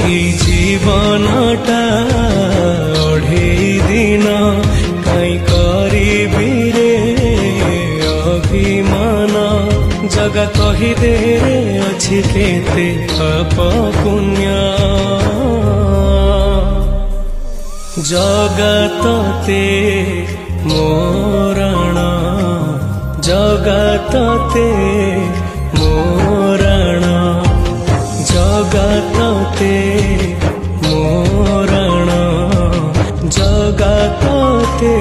এই জীবনটা অঢ়েই দিন কাই করিবি রে অভিমান জগা কহিদে ଅଛି কেতে পাপ পুণ্য জগততে মোরণ জগততে মোরণ জগততে মোরণ জগততে